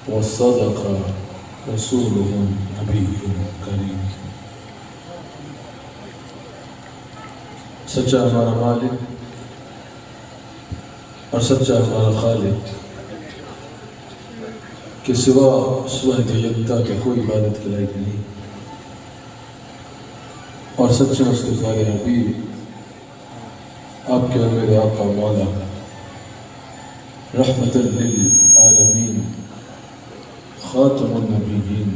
وصدق رسوله نبی کریم۔ سچا ہمارا مالک اور سچا ہمارا خالق کہ سوا اس واحد یکتا کے کوئی عبادت کے لائق نہیں، اور سچا اس کے پیارے حبیب آپ کے میرے آقا مولا رحمت للعالمین خاتم النبیین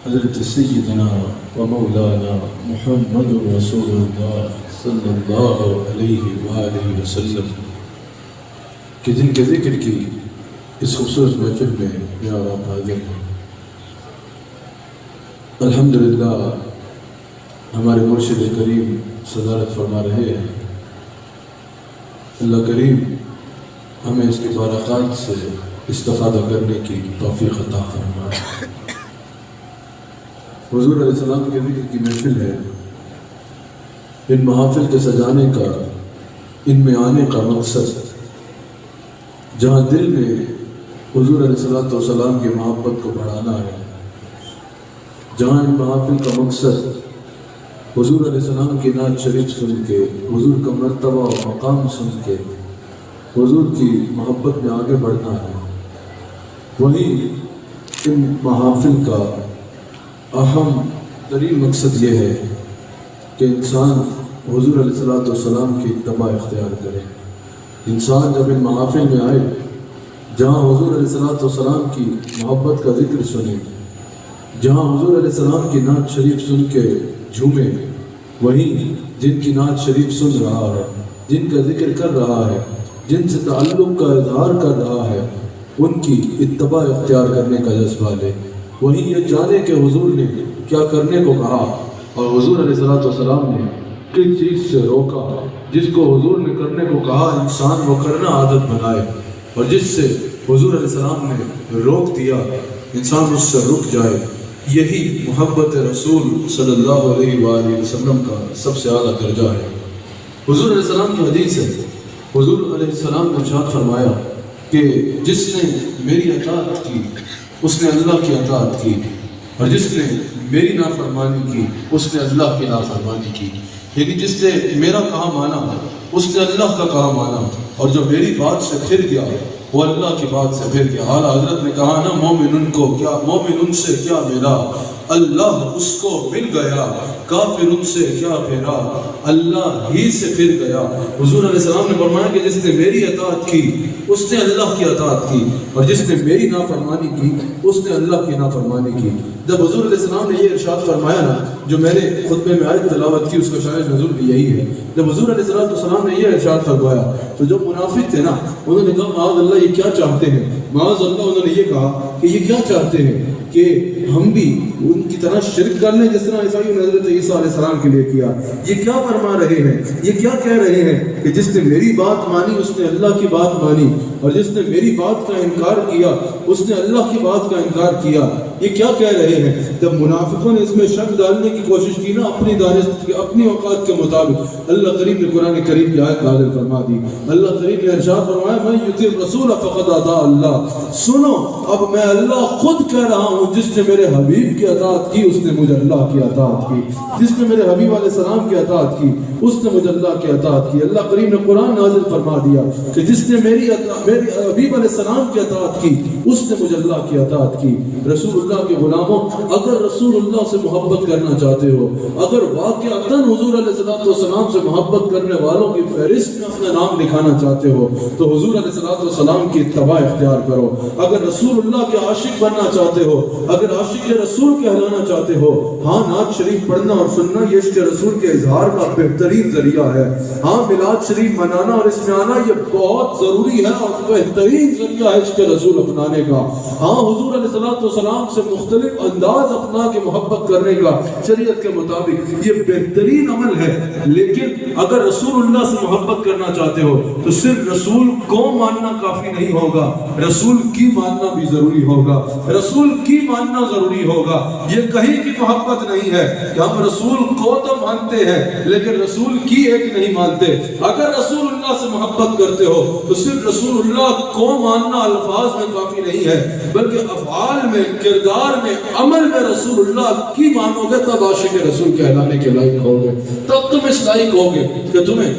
حضرت سیدنا و مولانا محمد رسول اللہ صلی اللہ علیہ وآلہ وسلم کہ جن کے ذکر کی اس خوبصورت محفل میں یار آپ حاضر ہیں۔ الحمدللہ ہمارے مرشد کریم صدارت فرما رہے ہیں، اللہ کریم ہمیں اس کے بارکات سے استفادہ کرنے کی توفیق عطا فرمائے۔ حضور علیہ السلام کے ذکر کی محفل ہے، ان محافل کے سجانے کا، ان میں آنے کا مقصد جہاں دل میں حضور علیہ السلام کی محبت کو بڑھانا ہے، جہاں ان محافل کا مقصد حضور علیہ السلام کی نعت شریف سن کے، حضور کا مرتبہ و مقام سن کے حضور کی محبت میں آگے بڑھنا ہے، وہی ان محافل کا اہم ترین مقصد یہ ہے کہ انسان حضور علیہ السلام کی اتباع اختیار کرے۔ انسان جب ان محافل میں آئے جہاں حضور علیہ السلام کی محبت کا ذکر سنے، جہاں حضور علیہ السلام کی نعت شریف سن کے جھومے، وہی جن کی نعت شریف سن رہا ہے، جن کا ذکر کر رہا ہے، جن سے تعلق کا اظہار کر رہا ہے، ان کی اتباع اختیار کرنے کا جذبہ لے۔ وہی یہ جانے کہ حضور نے کیا کرنے کو کہا اور حضور علیہ السلام نے کس چیز سے روکا، جس کو حضور نے کرنے کو کہا انسان وہ کرنا عادت بنائے، اور جس سے حضور علیہ السلام نے روک دیا انسان اس سے رک جائے۔ یہی محبت رسول صلی اللہ علیہ وآلہ وسلم کا سب سے اعلیٰ درجہ ہے۔ حضور علیہ السلام کی حدیث ہے، حضور علیہ السلام نے ارشاد فرمایا کہ جس نے میری اطاعت کی اس نے اللہ کی اطاعت کی، اور جس نے میری نافرمانی کی اس نے اللہ کی نافرمانی کی۔ یعنی جس نے میرا کہا مانا اس نے اللہ کا کہا مانا، اور جو میری بات سے پھر گیا وہ اللہ کی بات سے پھر گیا۔ اعلیٰ حضرت نے کہا نا، مومن ان سے کیا میرا، اللہ اس کو مل گیا، کافر ان سے کیا پھیرا، اللہ ہی سے پھر گیا۔ حضور علیہ السلام نے فرمایا کہ جس نے میری اطاعت کی اس نے اللہ کی اطاعت کی، اور جس نے میری نافرمانی کی اس نے اللہ کی نافرمانی کی۔ جب حضور علیہ السلام نے یہ ارشاد فرمایا نا، جو میں نے خطبے میں آیت تلاوت کی اس کا شاید نزول بھی یہی ہے، جب حضور علیہ السلام نے یہ ارشاد فرمایا تو جو منافق تھے نا انہوں نے کہا معاذ اللہ یہ کیا چاہتے ہیں، معاذ اللہ انہوں نے یہ کہا کہ یہ کیا چاہتے ہیں کہ ہم بھی ان کی طرح شرک کر لیں جس طرح عیسائیوں نے حضرت عیسیٰ علیہ السلام کے لیے کیا۔ یہ کیا فرما رہے ہیں، یہ کیا کہہ رہے ہیں کہ جس نے میری بات مانی اس نے اللہ کی بات مانی، اور جس نے میری بات کا انکار کیا اس نے اللہ کی بات کا انکار کیا۔ یہ کیا کہہ رہے ہیں؟ جب منافقوں نے اس میں شک ڈالنے کی کوشش کی نا اپنی دانست اپنی اوقات کے مطابق، اللہ کریم نے قرآن کریم کی آیت نازل فرما دی۔ اللہ کریم نے ارشاد فرمایا من یطع الرسول فقد اطاع اللہ۔ سنو اب میں اللہ خود کہہ رہا ہوں، جس نے میرے حبیب کی اطاعت کی اس نے مجھے اللہ کی اطاعت کی، جس نے میرے حبیب علیہ السلام کی اطاعت کی اس نے مجھے اللہ کی اطاعت کی۔ اللہ کریم نے قرآن نازل فرما دیا کہ جس نے میری حبیب علیہ السلام کی اطاعت کی اس نے مجھے اللہ کی اطاعت کی۔ رسول اللہ کے غلاموں، اگر رسول اللہ سے محبت کرنا چاہتے ہو، اگر واقعتاً حضور علیہ السلام سے محبت کرنے والوں کی فہرست میں اپنا نام لکھانا چاہتے ہو تو حضور علیہ السلام کی اتباع اختیار کرو۔ اگر رسول اللہ کے عاشق بننا چاہتے ہو، اگر عاشق رسول کہلانا چاہتے ہو، ہاں نعت شریف پڑھنا اور سننا یہ عشق رسول کے اظہار کا بہترین ذریعہ ہے۔ ہاں میلاد شریف منانا اور اس میں آنا یہ بہت ضروری ہے اور بہترین ذریعہ ہے عشق رسول اپنانے کا۔ ہاں حضور علیہ السلام سے مختلف انداز اپنا کے محبت کرنے کا شریعت کے مطابق یہ بہترین عمل ہے، لیکن اگر رسول اللہ سے محبت کرنا چاہتے ہو تو صرف رسول کو ماننا کافی نہیں ہوگا، رسول کی ماننا بھی ضروری ہوگا، رسول کی ماننا ضروری ہوگا۔ یہ کہیں کی محبت نہیں ہے کہ ہم رسول کو تو مانتے ہیں لیکن رسول کی ایک نہیں مانتے. اگر رسول اللہ سے محبت کرتے ہو تو صرف رسول اللہ کو ماننا الفاظ میں کافی نہیں ہے بلکہ افعال میں، کردار میں، عمل میں رسول اللہ کی مانو گے تب عاشق رسول کہلانے کے لائق ہوگے، تب تم اس لائق ہوگے کہ تمہیں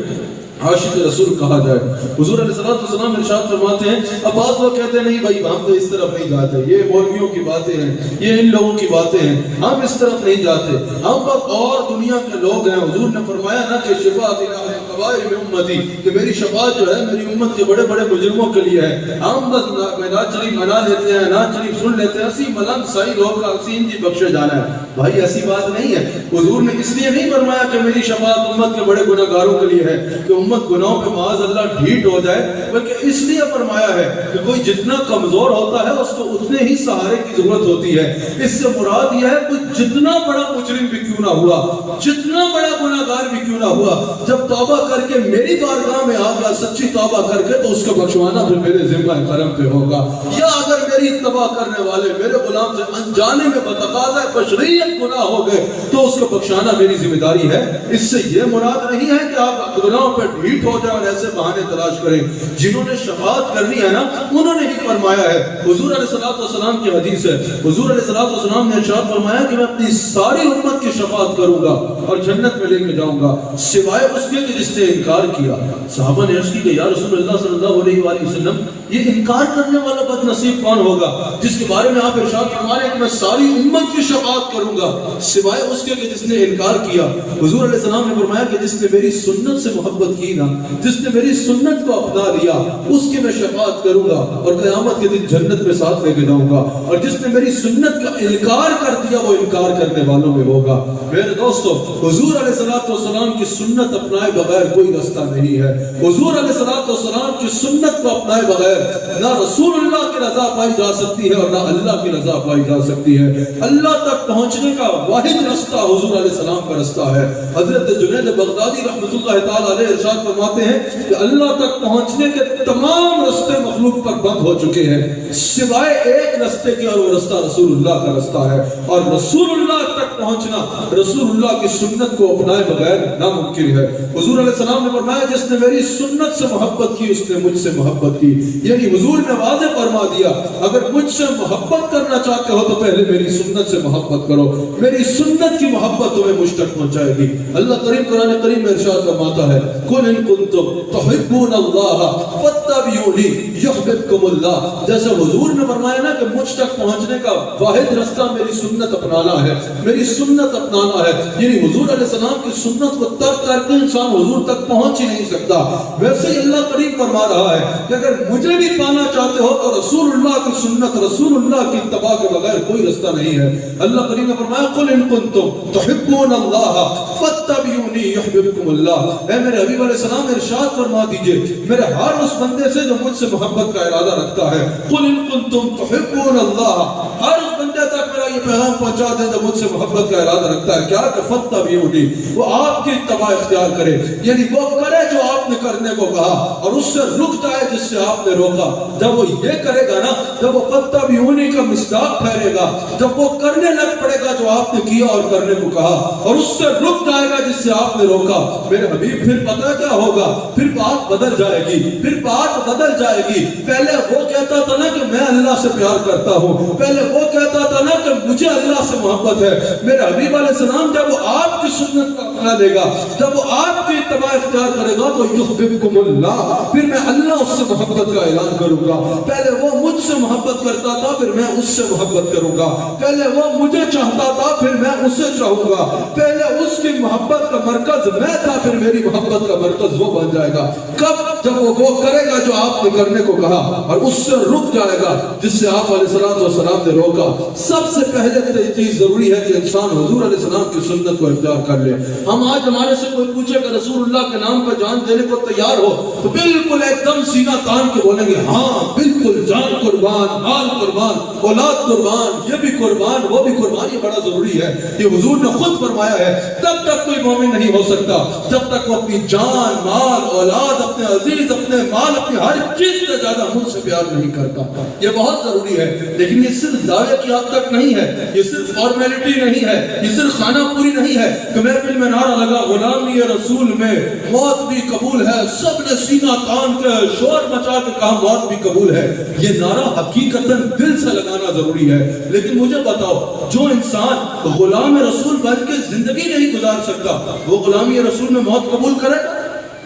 عاشق رسول کہا جائے. حضور علیہ السلام ارشاد فرماتے ہیں، اب بعض لوگ کہتے ہیں نہیں بھائی ہم تو اس طرف نہیں جاتے، یہ مولویوں کی باتیں ہیں، یہ ان لوگوں کی باتیں ہیں، ہم اس طرف نہیں جاتے، ہم بس اور دنیا کے لوگ ہیں. حضور نے فرمایا نا کہ شفاعت الکبائر من امتی، کہ میری شفاعت جو ہے میری امت کے بڑے بڑے مجرموں کے لیے ہے. ہم بس نعت شریف منا لیتے ہیں، نعت شریف سن لیتے ہیں، اسی ملنگ سائی لوگ کا اسی ان کی بخشے جانا ہے. بھائی ایسی بات نہیں ہے. حضور نے اس لیے نہیں فرمایا کہ میری شفاعت امت کے بڑے گناہ گاروں کے لیے ہے کہ امت گناہوں پہ معاذ اللہ ڈھیٹ ہو جائے، بلکہ اس لیے فرمایا ہے کہ کوئی جتنا کمزور ہوتا ہے اس کو اتنے ہی سہارے کی ضرورت ہوتی ہے. اس سے مراد یہ ہے کوئی جتنا بڑا مجرم بھی کیوں نہ ہوا، جتنا بڑا گناہ گار بھی کیوں نہ ہوا، جب توبہ کر کے میری بارگاہ میں آ گیا سچی توبہ کر کے تو اس کا بخشوانا پھر میرے ذمہ کرم پہ ہوگا. یا اگر میری اتباع کرنے والے میرے غلام سے انجانے میں بتقاضا بشریت گناہ ہو گئے تو اس کو بخشانا میری ذمہ داری ہے. اس سے یہ مراد نہیں ہے کہ آپ گناہوں پہ ڈھیٹ ہو جائیں اور ایسے بہانے تلاش کریں. جنہوں نے شفاعت کرنی ہے نا انہوں نے ہی فرمایا ہے. حضور علیہ السلام کی حدیث ہے، حضور علیہ السلام نے ارشاد فرمایا کہ میں اپنی ساری امت کی شفاعت کروں گا اور جنت میں لے کے جاؤں گا سوائے اس کے کہ جس نے انکار کیا. صحابہ نے عرض کی کہ یا رسول اللہ صلی اللہ علیہ وآلہ وسلم یہ انکار کرنے والا بد نصیب کون ہوگا جس کے بارے میں آپ ارشاد فرما رہے ہیں کہ میں ساری امت کی شفاعت کروں گا سوائے اس کے کہ جس نے انکار کیا. حضور علیہ السلام نے فرمایا کہ جس نے میری سنت سے محبت کی نا، جس نے میری سنت کو اپنا لیا اس کی میں شفاعت کروں گا اور قیامت کے دن جنت میں ساتھ لے کے جاؤں گا. اور جس نے میری سنت کا انکار کر دیا وہ انکار کرنے والوں میں ہوگا. میرے دوستو حضور علیہ السلام کی سنت اپنائے بغیر کوئی رستہ نہیں ہے. حضور علیہ السلام کی سنت کو اپنائے بغیر نہ رسول اللہ کی رضا پائی جا سکتی ہے اور نہ اللہ کی رضا پائی جا سکتی ہے. اللہ تک پہنچنے کا واحد رستہ حضور علیہ السلام کا رستہ ہے. حضرت جنید بغدادی رحمۃ اللہ تعالی علیہ ارشاد فرماتے ہیں کہ اللہ تک پہنچنے کے تمام رستے مخلوق پر بند ہو چکے ہیں سوائے ایک رستے کے اور وہ رستہ رسول اللہ کا رستہ ہے. اور رسول اللہ تک پہنچنا رسول اللہ کی سنت کو اپنائے بغیر ناممکن ہے. حضور علیہ السلام نے فرمایا جس نے میری سنت سے محبت کی اس نے مجھ سے محبت کی. یعنی حضور نے واضح فرما دیا اگر مجھ سے محبت کرنا چاہتے ہو تو پہلے میری سنت سے محبت کرو. میری سنت کی محبت تمہیں مجھ تک پہنچائے گی. اللہ کریم قرآن کریم میں ارشاد فرماتا ہے قل ان کنتم تحبون اللہ فاتبعونی یحببکم اللہ. جیسے حضور نے فرمایا نا کہ مجھ تک پہنچنے کا واحد رستہ میری سنت اپنانا ہے، میری سنت اپنانا ہے. یعنی حضور علیہ السلام کی سنت کو ترک کر کے انسان حضور تک پہنچ ہی نہیں سکتا. ویسے ہی اللہ کریم فرما رہا ہے کہ اگر مجھے بھی پانا چاہتے ہو تو رسول اللہ کی سنت رسول اللہ کی اتباع کے بغیر کوئی رستہ نہیں ہے. اللہ کریم نے فرمایا قل ان کنتم تحبون اللہ فاتبعونی یحببکم اللہ. اے میرے حبیب علیہ السلام ارشاد فرما دیجئے میرے ہر اس بندے سے جو مجھ سے محبت کا ارادہ رکھتا ہے قل ان کنتم تحبون اللہ، ہر اس بندے تک میرا یہ پیغام پہنچا دیں جو مجھ سے محبت کا ارادہ رکھتا ہے کیا کہ فاتبعونی، وہ آپ کی اتباع اختیار کرے. یعنی وہ کرے جو آپ نے کرنے کو کہا اور اس سے رک جائے جس سے آپ نے روکا. جب وہ یہ کرے گا نا، جب وہ فاتبعونی کا مصداق ٹھہرے گا، جب وہ کرنے لگ پڑے گا جو آپ نے کیا اور کرنے کو کہا اور اس سے رک جائے گا جس سے آپ نے روکا، میرے حبیب پھر پتہ کیا ہوگا؟ پھر بات بدل جائے گی. پھر بات بدل جائے گی. پہلے وہ کہتا تھا نا کہ میں اللہ سے پیار کرتا ہوں، پہلے وہ کہتا تھا نا کہ مجھے اللہ سے محبت ہے. میرے حبیب علیہ السلام جب وہ آپ کی سنت کو اپنا لے گا، جب وہ آپ کی اتباع اختیار کرے گا تو یحببکم اللہ، پھر میں اللہ اس سے محبت کا اعلان کروں گا. پہلے وہ مجھ سے محبت کرتا تھا پھر میں اس سے محبت کروں گا. پہلے وہ مجھے چاہتا تھا پھر میں اسے چاہوں گا. پہلے اس کی محبت کا مرکز میں تھا پھر میری محبت کا مرکز وہ بن جائے گا. کب؟ جب وہ کرے گا جو آپ نے کرنے کو کہا اور اس سے رک جائے گا جس سے آپ علیہ السلام نے روکا. سب سے پہلے تو یہ چیز ضروری ہے کہ انسان حضور علیہ السلام کی سنت کو اختیار کر لے. ہم آج ہمارے سے کوئی پوچھے کہ رسول اللہ کے نام پر جان دینے کو تیار ہو تو بالکل ایک دم سینہ تان کے بولیں گے ہاں بالکل، جان قربان، مال قربان، اولاد قربان، یہ بھی قربان وہ بھی قربان. یہ بڑا ضروری ہے. یہ حضور نے خود فرمایا ہے تب تک کوئی کوئی مومن نہیں ہو سکتا جب تک وہ اپنی جان، مال، اولاد، اپنے عزیز، اپنے مال، اپنی ہر چیز سے زیادہ مجھ سے پیار نہیں کرتا۔ یہ بہت ضروری ہے، لیکن یہ صرف دعوے کی حد تک نہیں ہے، یہ صرف فارمیلٹی نہیں ہے، یہ صرف خانہ پوری نہیں ہے کہ محفل میں نعرہ لگا غلامی رسول میں موت بھی قبول ہے، سب نے سینہ تان کے شور مچا کے کہا موت بھی قبول ہے۔ یہ نعرہ حقیقتاً دل سے لگانا ضروری ہے۔ لیکن مجھے بتاؤ، جو انسان غلام رسول بن کے زندگی نہیں گزار سکتا، وہ غلامی رسول میں موت قبول کرے گا؟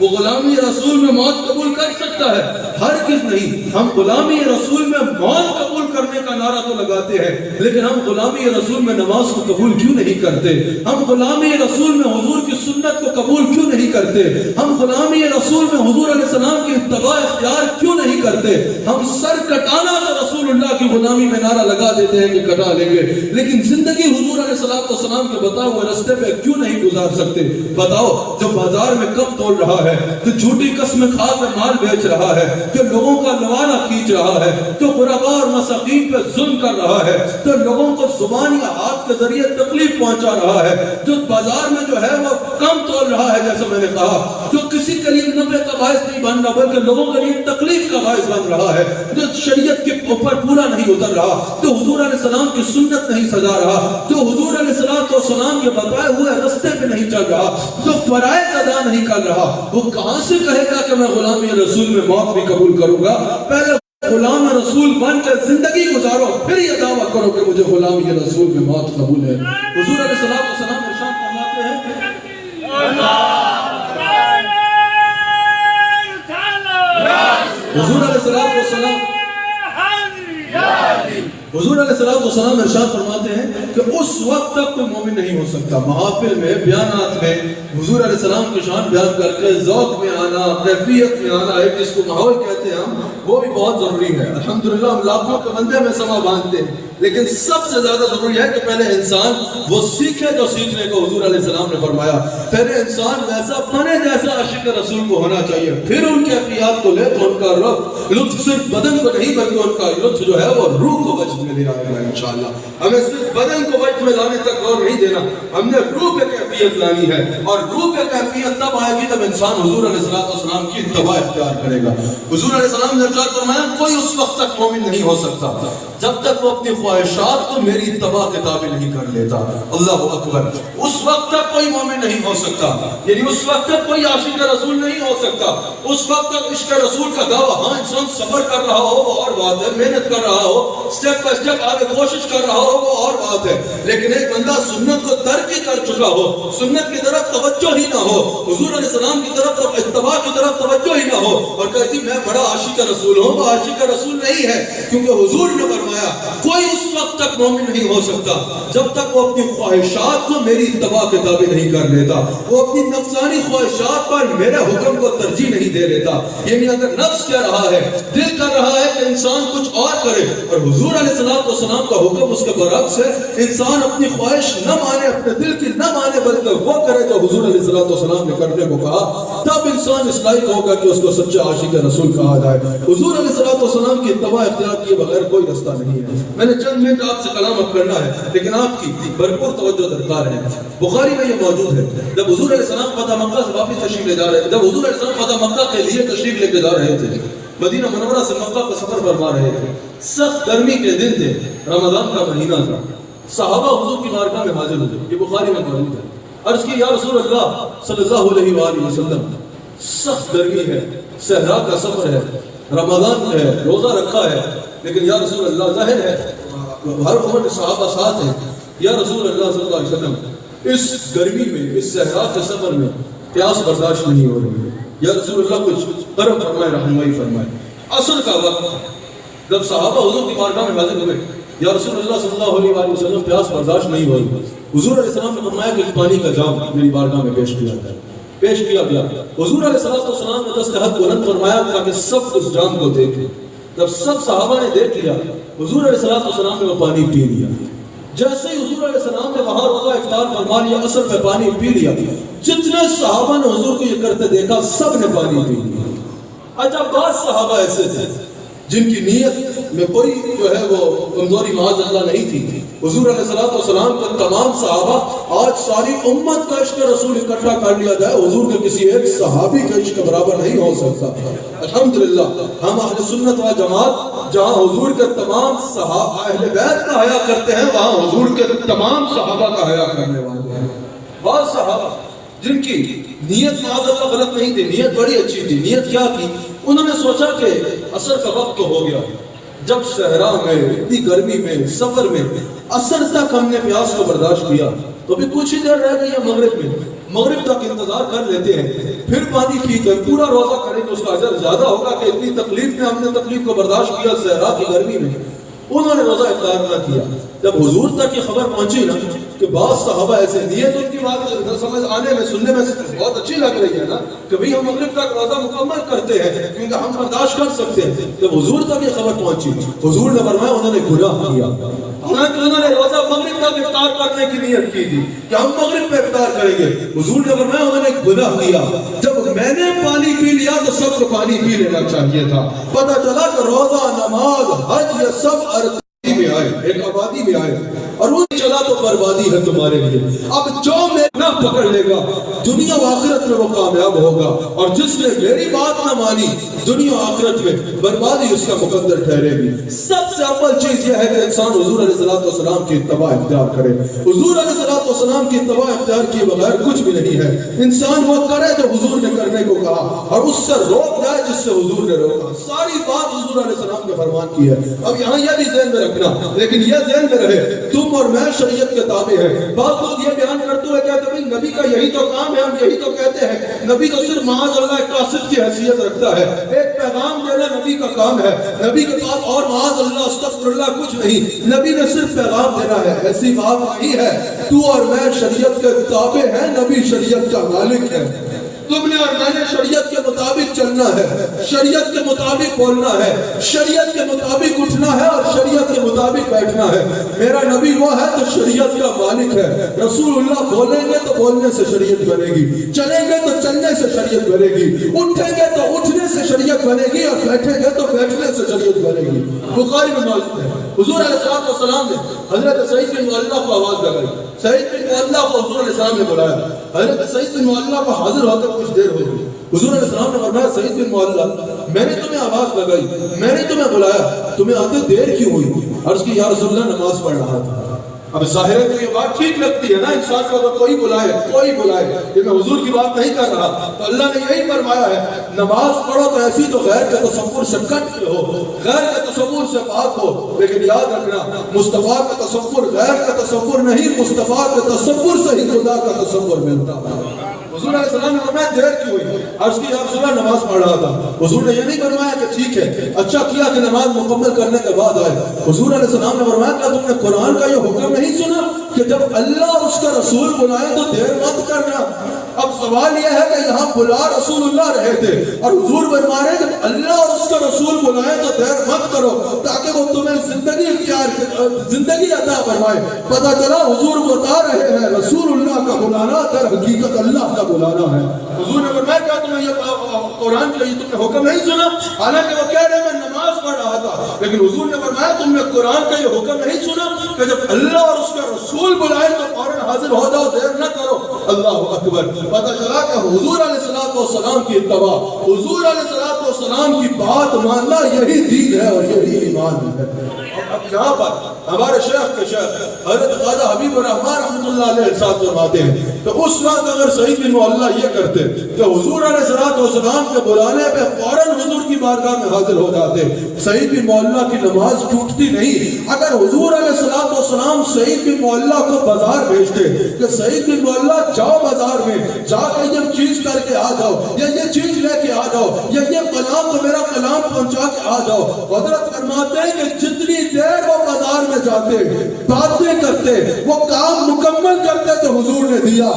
وہ غلامی رسول میں موت قبول کر سکتا ہے؟ ہرگز نہیں۔ ہم غلامی رسول میں موت قبول کرنے کا نعرہ تو لگاتے ہیں، لیکن ہم غلامی رسول میں نماز کو قبول کیوں نہیں کرتے؟ ہم غلامی رسول میں حضور کی سنت کو قبول کیوں نہیں کرتے؟ ہم غلامی رسول میں حضور علیہ السلام کی اتباع اختیار کیوں نہیں کرتے؟ ہم سر کٹانا تو رسول اللہ کی غلامی میں نعرہ لگا دیتے ہیں کہ کٹا لیں گے، لیکن زندگی حضور علیہ السلام کے بتاؤ ہوئے رستے پہ کیوں نہیں گزار سکتے؟ بتاؤ، جو بازار میں کم تول رہا ہے، جو جھوٹی قسمیں کھا کر مال بیچ رہا ہے، جو لوگوں کا لوانہ کھینچ رہا ہے، جو غرباء اور مساکین پہ ظلم کر رہا ہے، جو لوگوں کو زبان یا ہاتھ کے ذریعے تکلیف پہنچا رہا ہے، جو بازار میں جو ہے وہ کم تول رہا ہے، جیسا میں نے کہا، جو کسی کے لیے نفع کا باعث نہیں بن رہا بلکہ لوگوں کے لیے تکلیف کا باعث بن رہا ہے، جو شریعت کے اوپر پورا نہیں اتر رہا، جو حضور علیہ السلام کی سنت نہیں سجا رہا، جو حضور علیہ السلام کے بتائے ہوئے رستے پہ نہیں چل رہا، جو فرائض ادا نہیں کر رہا، وہ کہاں سے کہے گا کہ میں غلامی رسول میں موت بھی قبول کروں گا؟ پہلے غلام رسول بن کر زندگی گزارو، پھر یہ دعویٰ کرو کہ مجھے غلامی رسول میں موت قبول ہے۔ حضور علیہ السلام ارشاد فرماتے ہیں، حضور علیہ السلام ارشاد فرماتے ہیں کہ اس وقت تک کوئی مومن نہیں ہو سکتا۔ محافل میں، بیانات میں حضور علیہ السلام کی شان بیان کر کے ذوق میں آنا، کیفیت میں آنا، ایک جس کو ماحول کہتے ہیں ہم، وہ بھی بہت ضروری ہے۔ الحمدللہ ہم لاکھوں کے بندے میں سما باندھتے ہیں، لیکن سب سے زیادہ ضروری ہے کہ پہلے انسان وہ سیکھے جو سیکھنے کو حضور علیہ السلام نے فرمایا۔ پہلے انسان ویسا بنے جیسا عاشق رسول کو ہونا چاہیے، پھر ان کیفیات کو لے تو ان کا لطف صرف بدن کو نہیں بلکہ ان کا لطف جو ہے وہ روح کو وجد میں لے آئے گا انشاءاللہ۔ ہمیں صرف بدن کو وجد میں لانے تک غور نہیں دینا، ہم نے روح پہ کیفیت لانی ہے، اور روح پہ کیفیت تب آئے گی جب انسان حضور علیہ السلام کی اتباع اختیار کرے گا۔ حضور علیہ السلام نے ارشاد فرمایا کوئی اس وقت تک مومن نہیں ہو سکتا جب تک وہ اپنی خواہشات کو میری اتباع کے تابع نہیں کر لیتا۔ اللہ اکبر۔ اس وقت تک کوئی مومن نہیں ہو سکتا، یعنی اس وقت تک کوئی عاشق رسول نہیں ہو سکتا، اس وقت تک عشق رسول کا دعویٰ، ہاں انسان صبر کر رہا ہو وہ اور بات ہے، محنت کر رہا ہو، سٹیپ بائی سٹیپ آگے کوشش کر رہا ہو وہ اور بات ہے، لیکن ایک بندہ سنت کو ترک کر چکا ہو، سنت کی طرف توجہ ہی نہ ہو، حضور علیہ السلام کی طرف اتباع کی طرف توجہ ہی نہ ہو، اور کہتی میں بڑا عاشق رسول ہوں، وہ عاشق رسول نہیں ہے، کیونکہ حضور نے فرمایا کوئی اس وقت تک مومن نہیں ہو سکتا جب تک وہ اپنی خواہشات کو میری اتباع کے تابع نہیں کر لیتا، وہ اپنی نفسانی خواہشات پر میرے حکم کو ترجیح نہیں دے لیتا۔ یعنی اگر نفس کہہ رہا ہے، دل کر رہا ہے کہ انسان کچھ اور کرے، اور حضور علیہ السلام کا حکم اس کے برعکس ہے، انسان اپنی خواہش نہ مانے، اپنے دل کی نہ مانے، بلکہ وہ کرے جو حضور علیہ السلام نے کرنے کو کہا، تب انسان اس لائق ہوگا کہ اس کو سچا عاشق رسول کہا جائے۔ حضور علیہ السلام کی اتباع اختیار کیے بغیر کوئی رستہ نہیں ہے۔ میں نے چند منٹ آپ سے کلام اب کرنا ہے، لیکن آپ کی بھرپور توجہ درکار ہے۔ بخاری میں یہ موجود ہے، جب حضور علیہ السلام فتح مکہ سے واپس تشریف لے جا رہے تھے، جب حضور علیہ السلام فتح مکہ کے لیے تشریف لے کے جا رہے تھے، مدینہ منورہ سے مکہ کا سفر فرما رہے تھے، سخت گرمی کے دن تھے، رمضان کا مہینہ تھا، صحابہ حضور کی بارگاہ میں حاضر ہوئے، یہ بخاری میں موجود ہے، عرض کی یا رسول اللہ صلی اللہ علیہ وآلہ وسلم، سخت گرمی ہے، صحرا کا سفر ہے، رمضان ہے، روزہ رکھا ہے، لیکن یا رسول اللہ ظاہر ہے ہر عمر کے صحابہ ساتھ ہیں، یا رسول اللہ صلی اللہ علیہ وسلم اس گرمی میں، اس صحرا کے سفر میں پیاس برداشت نہیں ہو رہی ہے، یا رسول اللہ کچھ کرم فرمائے، رحمائی فرمائے۔ عصر کا وقت، جب صحابہ حضور کی بارگاہ میں حاضر ہوئے، یا رسول اللہ صلی اللہ علیہ وآلہ وسلم پیاس برداشت نہیں ہو رہی، حضور علیہ السلام نے فرمایا کہ پانی کا جام میری بارگاہ میں پیش کیا گیا۔ حضور علیہ السلام نے دست حد بلند فرمایا تاکہ سب اس جام کو دیکھیں۔ جب سب صحابہ نے دیکھ لیا، حضور علیہ السلام نے وہ پانی پی لیا۔ جیسے ہی حضور علیہ السلام نے وہاں روزہ افطار فرما لیا، عصر میں پانی پی لیا، جتنے صحابہ نے حضور کو یہ کرتے دیکھا سب نے پانی پی لیا۔ اچھا بعض صحابہ ایسے تھے جن کی نیت میں کوئی جو ہے وہ کمزوری معاذ اللہ نہیں تھی. حضور علیہ الصلوۃ والسلام کا تمام صحابہ، آج ساری امت کا عشق رسول اکٹھا کر لیا جائے حضور کے کسی ایک صحابی کے عشق کے برابر نہیں ہو سکتا. الحمدللہ ہم اہل سنت و جماعت جہاں حضور کے تمام صحابہ اہل بیت کا حیا کرتے ہیں، وہاں حضور کے تمام صحابہ کا حیا کرنے والے ہیں. بعض صحابہ جن کی نیت معاذ اللہ غلط نہیں تھی، نیت بڑی اچھی تھی. نیت کیا کی؟ انہوں نے سوچا کہ عصر کا وقت تو ہو گیا، جب صحرا میں اتنی گرمی میں سفر میں عصر تک ہم نے پیاس کو برداشت کیا تو بھی کچھ ہی دیر رہ گئی ہے مغرب تک انتظار کر لیتے ہیں، پھر پانی پی کر پورا روزہ کریں تو اس کا اجر زیادہ ہوگا کہ اتنی تکلیف میں ہم نے تکلیف کو برداشت کیا صحرا کی گرمی میں. انہوں نے روزہ افطار نہ کیا. جب حضور تک یہ خبر پہنچی نا کہ بعض صحابہ ایسے نیت ان کی بات سمجھ آنے میں سننے میں بہت اچھی لگ رہی ہے نا کہ بھئی ہم مغرب تک روزہ مکمل کرتے ہیں کیونکہ ہم برداشت کر سکتے ہیں. جب حضور تک یہ خبر پہنچی، حضور نے فرمایا انہوں نے گناہ کیا. حالانکہ انہوں نے روزہ مغرب تک افطار کرنے کی نیت کی تھی کہ ہم مغرب پہ افطار کریں گے. حضور نے فرمایا انہوں نے گناہ کیا. جب میں نے پانی پی لیا تو سب کو پانی پی لینا چاہیے تھا. پتہ چلا کہ روزہ، نماز، حج یہ سب ارضی میں آئے، ایک آبادی میں آئے، اور وہ چلا تو بربادی ہے تمہارے لیے. اب جو میں نہ پکڑ لے گا دنیا و آخرت میں وہ کامیاب ہوگا، اور جس نے میری بات نہ مانی دنیا و آخرت میں بربادی اس کا مقدر ٹھہرے گی. سب سے اول چیز یہ ہے کہ انسان حضور علیہ السلام کی اتباع اختیار کرے. حضور علیہ السلام کی اتباع اختیار کیے بغیر کچھ بھی نہیں ہے. انسان وہ کرے جو حضور نے کرنے کو کہا اور اس سے روک جائے جس سے حضور نے روکا. ساری بات حضور علیہ السلام کے فرمان کی ہے. اب یہاں یہ بھی ذہن میں رکھنا، لیکن یہ ذہن میں رہے تم اور میں شریعت کے تابع ہیں. بعض لوگ یہ بیان کرتے ہوئے کہتے ہیں نبی کا یہی تو کام ہے، ہم یہی تو کہتے ہیں. نبی تو صرف معاذ اللہ ایک قاصد کی حیثیت رکھتا ہے، ایک پیغام دینا نبی کا کام ہے. نبی کے پاس اور معاذ اللہ استغفر اللہ کچھ نہیں، نبی نے صرف پیغام دینا ہے. ایسی بات نہیں ہے. تو اور میں شریعت کے تابع ہیں، نبی شریعت کا مالک ہے. تم نے اور میں نے شریعت کے مطابق چلنا ہے، شریعت کے مطابق بولنا ہے، شریعت کے مطابق اٹھنا ہے اور شریعت کے مطابق بیٹھنا ہے. میرا نبی وہ ہے تو شریعت کا مالک ہے. رسول اللہ بولیں گے تو بولنے سے شریعت بنے گی، چلیں گے تو چلنے سے شریعت بنے گی، اٹھیں گے تو اٹھنے سے شریعت بنے گی، اور بیٹھیں گے تو بیٹھنے سے شریعت بنے گی. بخاری میں موجود ہے حضور علیہ السلام نے حضرت سعید بن معلّہ کو آواز لگائی. سعید بن معلّہ کو حضور علیہ السلام نے بلایا. حضرت سعید بن معلّہ کو حاضر ہوتے کچھ دیر ہو گئی. حضور علیہ السلام نے فرمایا سعید بن معلّہ میں نے تمہیں آواز لگائی، میں نے تمہیں بلایا، تمہیں آتے دیر کیوں ہوئی؟ عرض کی یا رسول اللہ نماز پڑھ رہا تھا. اب ظاہر ہے تو یہ بات ٹھیک لگتی ہے نا انسان کو، اگر کوئی بلائے کہ میں حضور کی بات نہیں کر رہا تو اللہ نے یہی فرمایا ہے نماز پڑھو تو ایسی تو غیر کے تصور سے کٹ ہو، غیر کے تصور سے پاک ہو. لیکن یاد رکھنا مصطفیٰ کا تصور غیر کا تصور نہیں، مصطفیٰ کے تصور سے ہی خدا کا تصور ملتا ہے. حضور علیہ السلام نے فرمایا دیر کیوں ہوئی؟ عرض کی یا رسول اللہ نماز پڑھ رہا تھا. حضور نے یہ نہیں فرمایا کہ ٹھیک ہے اچھا کیا کہ نماز مکمل کرنے کے بعد آئے. حضور علیہ السلام نے فرمایا کیا تم نے قرآن کا یہ حکم نہیں سنا کہ جب اللہ اور اس کا رسول بلائے تو دیر مت کرنا؟ اب سوال یہ ہے کہ یہاں بلا رسول اللہ رہے تھے اور حضور فرما رہے جب اللہ اور اس کا رسول بلائے تو دیر مت کرو تاکہ وہ تمہیں زندگی عطا فرمائے. پتہ چلا حضور بتا رہے ہیں رسول اللہ کا بلانا در حقیقت اللہ کا بلانا ہے. حضور نے فرمایا کیا تمہیں یہ قرآن کا یہ تم نے حکم نہیں سنا؟ حالانکہ وہ کہہ رہے میں نماز پڑھ رہا تھا، لیکن حضور نے فرمایا تم نے قرآن کا یہ حکم نہیں سنا کہ جب اللہ اور اس کا رسول بلائے تو فوراً حاضر ہو جاؤ، دیر نہ کرو. اللہ اکبر. پتہ چلا کہ حضور علیہ السلام کی اتباع، حضور علیہ السلام کی بات ماننا یہی دین ہے اور یہی ایمان ہے. اب یہاں پر ہمارے شیخ کے شیخ حضرت خواجہ حبیب الرحمن رحمۃ اللہ علیہ ارشاد فرماتے ہیں کہ اس وقت اگر سعید بن معلّہ یہ کرتے کہ حضور علیہ السلام کے بلانے پہ فوراً حضور کی بارگاہ میں حاضر ہو جاتے، سعید بن معلّہ کی نماز ٹوٹتی نہیں. اگر حضور علیہ السلام سعید بن معلّہ کو بازار بھیجتے کہ سعید بن معلّہ جاؤ بازار میں جا کے یہ چیز کر کے آ جاؤ، یا یہ چیز لے کے آ جاؤ، یا یہ کلام تو میرا کلام پہنچا کے آ جاؤ. حضرت فرماتے ہیں کہ جتنی دیر وہ بازار میں جاتے باتیں کرتے وہ کام مکمل کرتے تو حضور نے دیا،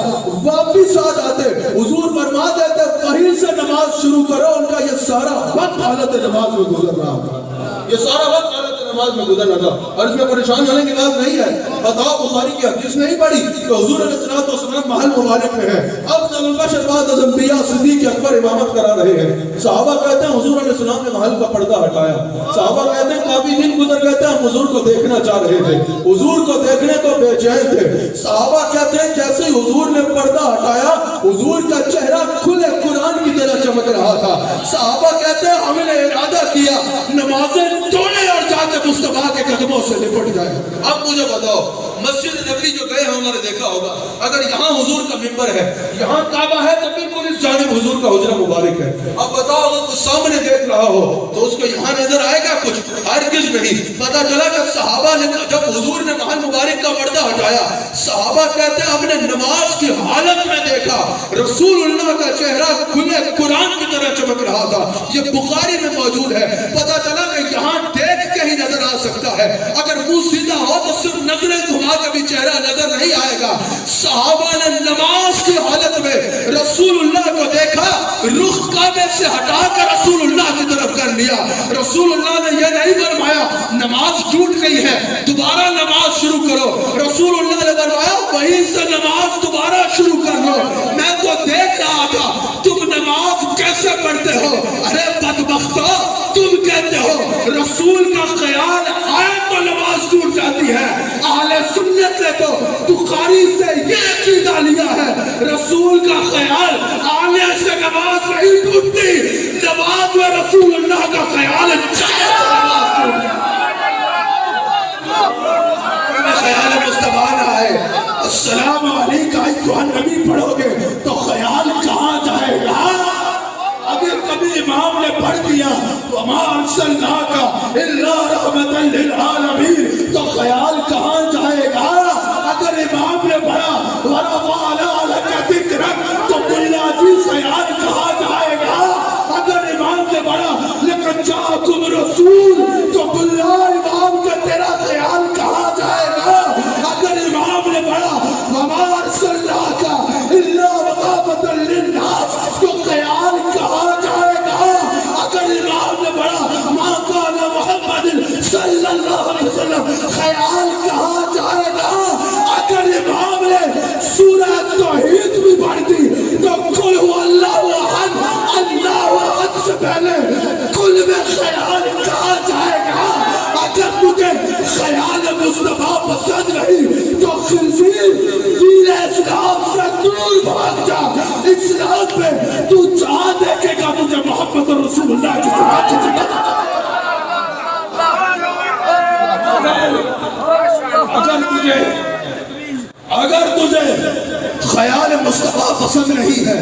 واپس آ جاتے حضور فرما دیتے کہیں سے نماز شروع کرو. ان کا یہ سارا وقت حالت نماز میں گزر رہا تھا، یہ سارا وقت حالت نماز میں گزر رہا تھا اور اس میں پریشان ہونے کی بات نہیں ہے. بتاؤ بخاری کی حدیث نہیں پڑھی کہ حضور علیہ السلام محل مبارک میں ہے, افضل البشر بعد از انبیاء صدیق اکبر امامت کرا رہے ہیں. صحابہ کہتے ہیں حضور علیہ السلام نے محل کا پردہ ہٹایا. صحابہ کہتے ہیں کافی دن گزر گئے تھے, ہم حضور کو دیکھنا چاہ رہے تھے, حضور کو دیکھنے کو بے چین تھے. صحابہ کہتے ہیں جیسے ہی حضور نے پردہ ہٹایا حضور کا چہرہ کھلے قرآن کی طرح چمک رہا تھا. صحابہ کہتے ہیں ہم نے ارادہ کیا نمازیں توڑے اور جا کے مصطفیٰ کے قدموں سے لپٹ جائے. اب مجھے بتاؤ, مسجد نبوی جو گئے ہیں انہوں نے دیکھا ہوگا, اگر یہاں حضور کا منبر ہے, یہاں کعبہ ہے, تو بالکل اس جانب حضور کا حجرہ مبارک ہے. اب بتاؤ اگر کچھ سامنے دیکھ رہا ہو تو اس کو یہاں نظر آئے گا کچھ؟ ہرگز نہیں. پتہ چلا کہ صحابہ نے جب حضور نے محل مبارک کا پردہ ہٹایا, صحابہ کہتے ہیں ہم نے نماز کی حالت میں دیکھا رسول اللہ کا چہرہ کھلے قرآن کی طرح چمک رہا تھا. یہ بخاری میں موجود ہے. پتہ چلا کہ یہاں دیکھ کے ہی نظر آ سکتا ہے, اگر منہ سیدھا ہو تو صرف نظریں گھما کے بھی چہرہ نظر نہیں آئے گا. صحابہ نے نماز کی حالت میں رسول اللہ کو دیکھا, رخ کعبے سے ہٹا کر رسول اللہ کی طرف کر لیا. رسول اللہ نے یہ نہیں فرمایا نماز ٹوٹ گئی ہے دوبارہ نماز شروع کرو. رسول اللہ نے فرمایا وہیں سے نماز دوبارہ شروع کر لو. میں تو دیکھ رہا تھا تم نماز کیسے پڑھتے ہو. ارے بدبختو, تم کہتے ہو رسول کا خیال آئے تو نماز ٹوٹ جاتی ہے. اہل سنت نے تو بخاری سے یہ عقیدہ لیا ہے رسول کا خیال آنے سے نماز نہیں ٹوٹتی, نماز میں رسول اللہ کا خیال چاہے تو نماز ٹوٹ جائے. خیال مصطفیٰ نہ آئے السلام علیکم ایھا نبی پڑھو گے تو خیال کہاں جائے گا؟ اگر کبھی امام نے پڑھ دیا وما ارسلناک الا رحمۃ للعالمین تو خیال کہاں جائے گا؟ اگر امام نے پڑھا ورفعنا لک ذکرک تو ملا جی خیال کہاں جائے گا؟ اگر امام نے پڑھا لقد جاءکم رسول تو ملا امام کا تیرا خیال کہاں جائے گا؟ اگر امام نے پڑھا وما ارسلناک الا رحمۃ للناس تو خیال کہاں جائے گا؟ اگر امام نے پڑھا ما کان محمد صلی اللہ علیہ وسلم خیال کہاں جائے گا؟ اگر امام نے سورہ توحید بھی پڑھ دی تو قل هو اللہ احد, اللہ احد سے پہلے کل میں خیال کہاں جائے گا؟ اگر تجھے خیال مصطفیٰ پسند نہیں تو خنزیر دین اسلام سے دور بھاگ جا. اسلام پہ تو جہاں دیکھے گا تجھے محمد رسول اللہ کی صفات کی جگہ. اگر تجھے خیال مصطفیٰ پسند نہیں ہے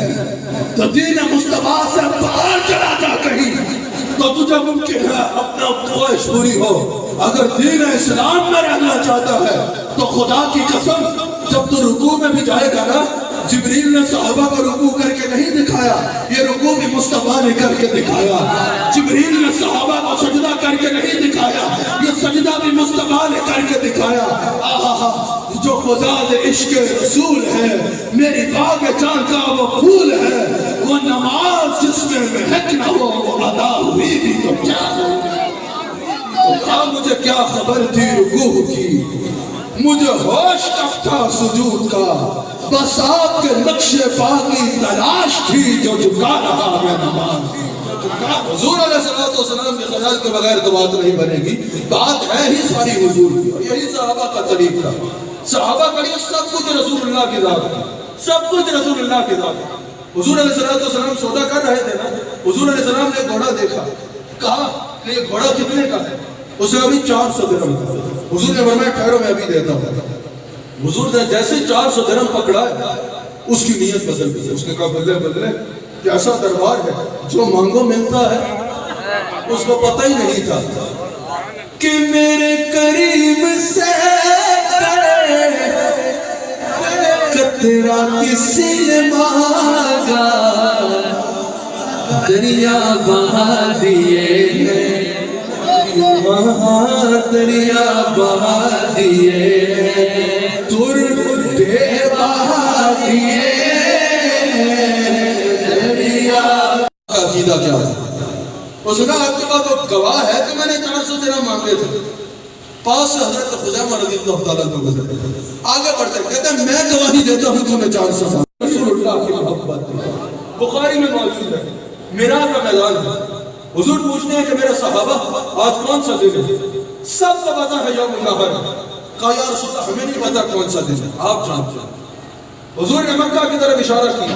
تو دین مصطفیٰ سے باہر چلا جا کہیں تو تجھے ممکن ہے اپنا خواہش پوری ہو. اگر دین اسلام میں رہنا چاہتا ہے تو خدا کی قسم جب تو رکوع میں بھی جائے گا نا, جبریل نے صحابہ کو رکوع کر کے نہیں دکھایا, یہ رکوع بھی مصطفیٰ نے کر کے دکھایا. جبریل نے صحابہ کو سجدہ کر کے نہیں دکھایا, یہ سجدہ بھی مصطفیٰ نے کر کے دکھایا. آہا جو خزاز عشق رسول ہے, میری باغ جان کا وہ پھول ہے, وہ نماز جس میں مہک نہ ہو وہ ادا ہوئی بھی تو کیا ہوگی. مجھے کیا خبر تھی رکوع کی, مجھے ہوش کب تھا سجود کا, بس آپ کے نقش پا کی تلاش تھی جو جھکا رہا میں نماز. حضور علیہ السلام کے خیال کے بغیر تو بات نہیں بنے گی. بات ہے ہی ساری حضور کی, اور یہی صحابہ کا طریق تھا. صحابہ کا یہ سب کچھ رسول اللہ کی ذات ہے, سب کچھ رسول اللہ کی ذات ہے. حضور علیہ السلام سودا کر رہے تھے نا, حضور علیہ السلام نے گھوڑا دیکھا, کہا کہ یہ گھوڑا کتنے کا ہے؟ اسے ابھی 400 درہم تھا. حضور نے فرمایا ٹھہرو میں ابھی دیتا ہوں. حضور نے جیسے 400 درہم پکڑا ہے اس کی نیت بدل گئی. اس نے کہا بدلے بدلے کیسا دربار ہے, جو مانگو ملتا ہے. اس کو پتہ ہی نہیں تھا کہ میرے قریب سے تیرا کسی نے مانگا, دریا بہا دیے, وہاں دریا بہا دیے, تر دے بہا دیے دریا. عقیدہ کیا ہے؟ اس نے کہا آپ کے پاس وہ گواہ ہے کہ میں نے 400 درہم مانگے تھے. پاس سے حضرت خزیمہ رضی اللہ تعالیٰ عنہ گزرتے ہیں، آگے بڑھتے ہیں، کہتے ہیں میں گواہی دیتا ہوں تمہیں 400 سال رسول اللہ کی محبت ہے۔ بخاری میں موجود ہے، میرا کا میدان ہے، حضور پوچھتے ہیں کہ میرے صحابہ آج کون سا دن ہے؟ سب کو پتا ہے یوم النحر، کہا یا رسول اللہ ہمیں نہیں پتا کون سا دن ہے، آپ جانتے ہیں۔ حضور نے مکہ کی طرف اشارہ کیا،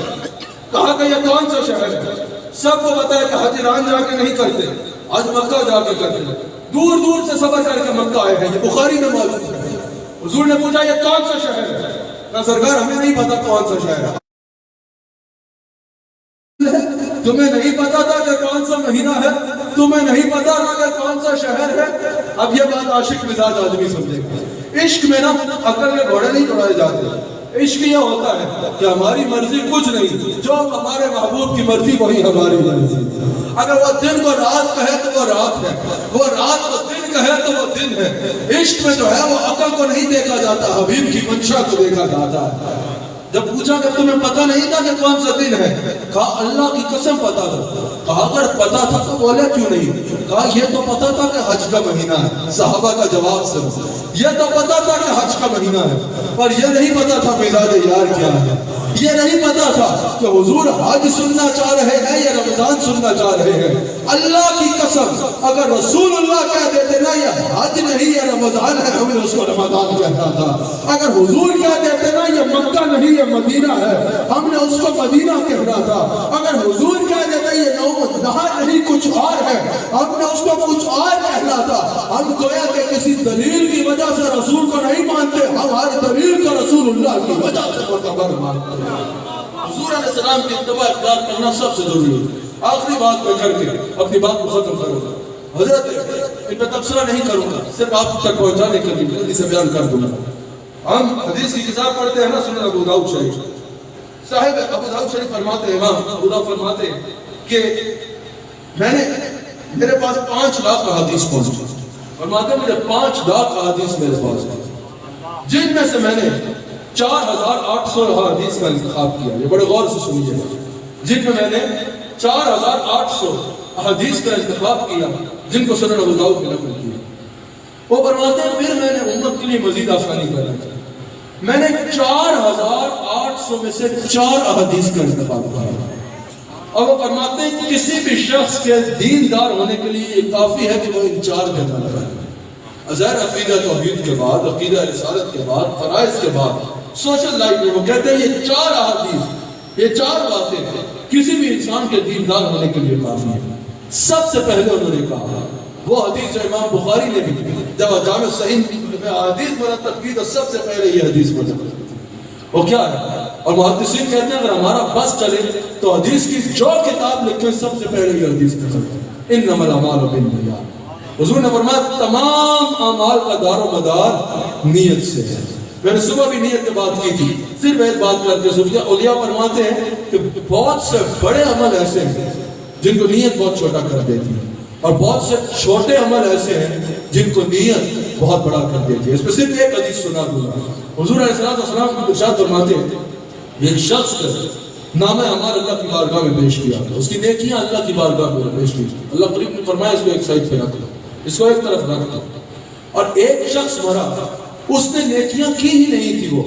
کہا کہ یہ کون سا شہر ہے؟ سب کو پتا ہے کہ حجران جا کے نہیں کرتے، آج مکہ جا کے کرتے ہیں، دور دور سے سفر کر کے مکہ آئے ہیں، یہ بخاری میں موجود ہے۔ حضور نے پوچھا یہ کون سا شہر ہے؟ کہا سرکار ہمیں نہیں پتا کون سا شہر ہے۔ تمہیں نہیں پتا تھا کہ کون سا مہینہ ہے، تمہیں نہیں پتا تھا کہ کون سا شہر ہے۔ اب یہ بات عاشق مزاج آدمی سمجھے گا۔ عشق میں نا عقل کے گھوڑے نہیں دوڑائے جاتے، عشق یہ ہوتا ہے کہ ہماری مرضی کچھ نہیں، جو ہمارے محبوب کی مرضی وہی ہماری مرضی۔ اگر وہ دن کو رات کہے تو وہ رات ہے، وہ رات کو دن کہے تو وہ دن ہے۔ عشق میں جو ہے وہ عقل کو نہیں دیکھا جاتا، حبیب کی منشا کو دیکھا جاتا ہے۔ جب پوچھا کہ تمہیں پتہ نہیں تھا کہ کون سا دن ہے؟ کہا اللہ کی قسم پتا تھا۔ کہا اگر پتا تھا تو بولے کیوں نہیں؟ کہا یہ تو پتا تھا کہ حج کا مہینہ ہے۔ صحابہ کا جواب سن، یہ تو پتا تھا کہ حج کا مہینہ ہے، پر یہ نہیں پتا تھا مزاج یار کیا ہے، یہ نہیں پتا تھا کہ حضور حج سننا چاہ رہے ہیں یا رمضان سننا چاہ رہے ہیں۔ اللہ کی قسم اگر رسول اللہ کہہ دیتے نا یہ حج نہیں یہ رمضان ہے، ہمیں اس کو رمضان کہنا تھا۔ اگر حضور کہہ دیتے نا یہ مکہ نہیں یہ مدینہ ہے، ہم نے اس کو مدینہ کہنا تھا۔ اگر حضور کہہ دیتے یہ یوم النحر نہیں کچھ اور ہے، ہم نے اس کو کچھ اور کہنا تھا۔ ہم گویا کہ کسی دلیل کی وجہ سے رسول کو نہیں مانتے، ہم ہر دلیل کو رسول اللہ کی وجہ سے معتبر مانتے ہیں۔ حضور علیہ السلام کی اتباع اختیار کرنا سب سے ضروری ہے۔ آخری بات میں کر کے اپنی بات کو ختم کروں گا، حضرت ان پہ تبصرہ نہیں کروں گا، صرف آپ تک پہنچانے کے لیے جلدی سے بیان کر دوں گا۔ ہم حدیث کی کتاب پڑھتے ہیں نا، سنن ابو داؤد شریف، صاحب ابو داؤد شریف فرماتے ہیں، امام ابو داؤد فرماتے ہیں کہ میرے پاس 5 لاکھ احادیث پہنچی، فرماتے ہیں مجھے 5 لاکھ احادیث میرے پاس ہیں، جن میں سے میں نے 4800 احادیث کا انتخاب کیا۔ یہ بڑے غور سے سنیے، جن میں میں نے 4800 احادیث کا انتخاب کیا جن کو سنن ابو داؤد میں نقل کیا۔ وہ فرماتے ہیں پھر میں نے امت کے لیے مزید آسانی کرنا چاہی، میں نے 4800 میں سے 4 احادیث کا انتخاب کیا۔ اور وہ فرماتے ہیں کسی بھی شخص کے دیندار ہونے کے لیے یہ کافی ہے کہ وہ ان 4 کے عمل کرے۔ ظاہر عقیدہ توحید کے بعد، عقیدہ رسالت کے بعد، فرائض کے بعد سوشل لائف میں وہ کہتے ہیں یہ 4 احادیث، یہ 4 باتیں کسی بھی انسان کے دیندار ہونے کے لیے کافی ہے۔ سب سے پہلے انہوں نے کہا وہ حدیث جو امام بخاری نے بھی جب جامع صحیح میں حدیث مرتب کی تو سب سے پہلے یہ حدیث مرتب کی، وہ کیا ہے؟ اور محدثین کہتے ہیں اگر ہمارا بس چلے تو حدیث کی جو کتاب لکھیں سب سے پہلے یہ حدیث کریں، انما الاعمال بالنیات۔ حضور نے فرمایا تمام اعمال کا دار و مدار نیت سے ہے۔ میں نے صبح بھی نیت کی بات کی تھی، صرف ایک بات کر کے صوفیہ اولیاء فرماتے ہیں کہ بہت سے بڑے عمل ایسے ہیں جن کو نیت بہت چھوٹا کر دیتی ہے، اور بہت سے چھوٹے عمل ایسے ہیں جن کو نیت بہت بڑا کر دیتی ہے۔ اس میں صرف ایک حدیث سنا دوں گا، حضور علیہ السلام کی ارشاد فرماتے ہیں ایک شخص کا نام اعمال اللہ کی بارگاہ میں پیش کیا، اس کی نیکیاں اللہ کی بارگاہ میں پیش کی، اللہ قریب نے فرمایا اس کو ایک سائڈ پہ رکھ دو، اس کو ایک طرف رکھ دو، اور ایک شخص مرا اس نے نیکیاں کی ہی نہیں تھی، وہ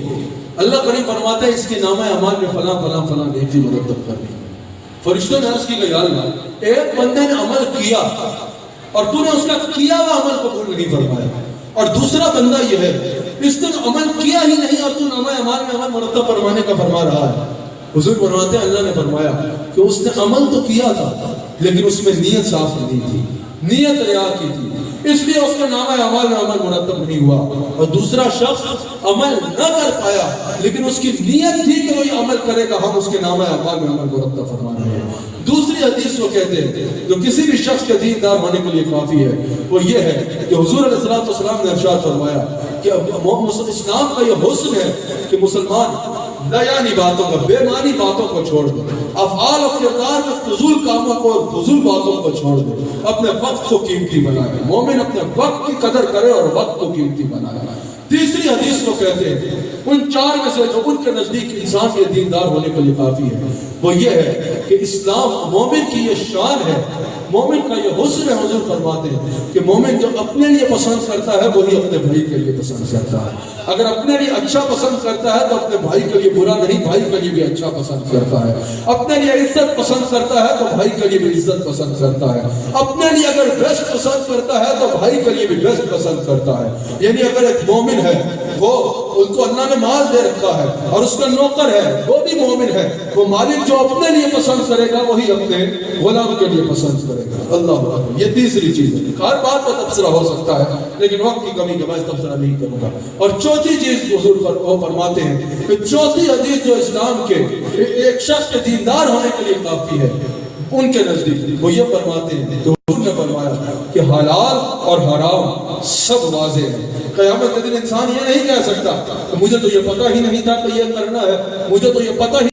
اللہ کریم فرماتا ہے اس کے نامہ اعمال میں فلاں فلاں فلاں نیکی مرتب کر دی۔ فرشتوں نے عرض کی کہ یا اللہ ایک بندے نے عمل کیا اور تو نے اس کا کیا ہوا عمل قبول نہیں فرمایا، اور دوسرا بندہ یہ ہے اس نے عمل کیا ہی نہیں اور تو نامہ اعمال میں عمل مرتب فرمانے کا فرما رہا ہے۔ حضور فرماتے ہیں اللہ نے فرمایا کہ اس نے عمل تو کیا تھا لیکن اس میں نیت صاف نہیں تھی، نیت ریا کی تھی، اس لیے اس کا نامہ اعمال میں عمل مرتب نہیں ہوا۔ اور دوسرا شخص عمل نہ کر پایا لیکن اس کی نیت تھی کہ وہ یہ عمل کرے گا، ہم اس کے نامہ اعمال میں عمل مرتب فرما رہے ہیں۔ دوسری حدیث وہ کہتے ہیں جو کسی بھی شخص کے دیندار ہونے کے لیے کافی ہے وہ یہ ہے کہ حضور علیہ السلام نے ارشاد فرمایا کہ اسلام کا یہ حسن ہے کہ مسلمان بیانی باتوں کا، بے معنی باتوں کو چھوڑ دے، افعال و کردار میں فضول کاموں کو، فضول باتوں کو چھوڑ دے، اپنے وقت کو قیمتی بنائے۔ مومن اپنے وقت کی قدر کرے اور وقت کو قیمتی بنائے۔ تیسری حدیث کو کہتے ہیں ان 4 میں سے جو ان کے نزدیک انسان کے دیندار ہونے کے لیے کافی ہے وہ یہ ہے کہ اسلام مومن کی یہ شان ہے مومن کا یہ حسن ہے، حضور فرماتے ہیں کہ مومن جو اپنے لیے پسند کرتا ہے وہی اپنے بھائی کے لیے پسند کرتا ہے، اگر اپنے لیے اچھا پسند کرتا ہے تو اپنے بھائی کے لیے برا نہیں، بھائی کے لیے بھی اچھا پسند کرتا ہے، اپنے لیے عزت پسند کرتا ہے تو بھائی کے لیے بھی عزت پسند کرتا ہے، اپنے لیے اگر بیسٹ پسند کرتا ہے تو بھائی کے لیے بھی بیسٹ پسند کرتا ہے۔ یعنی اگر ایک مومن ہے، وہ ان کو اللہ نے مال دے رکھا ہے اور اس کا نوکر ہے وہ بھی مومن ہے، وہ مالک جو اپنے لیے پسند کرے گا وہی اپنے غلام کے لیے پسند کرے گا۔ اللہ اکبر۔ یہ تیسری چیز ہے، ہر بات پر تبصرہ ہو سکتا ہے لیکن وقت کی کمی کے میں تبصرہ نہیں کروں گا۔ اور چوتھی چیز حضور فرماتے ہیں کہ چوتھی حدیث جو اسلام کے ایک شخص کے دیندار ہونے کے لیے کافی ہے ان کے نزدیک، وہ یہ فرماتے ہیں کہ حضور نے فرمایا کہ حلال اور حرام سب واضح ہے۔ قیامت کے دن انسان یہ نہیں کہہ سکتا کہ مجھے تو یہ پتہ ہی نہیں تھا کہ یہ کرنا ہے، مجھے تو یہ پتہ ہی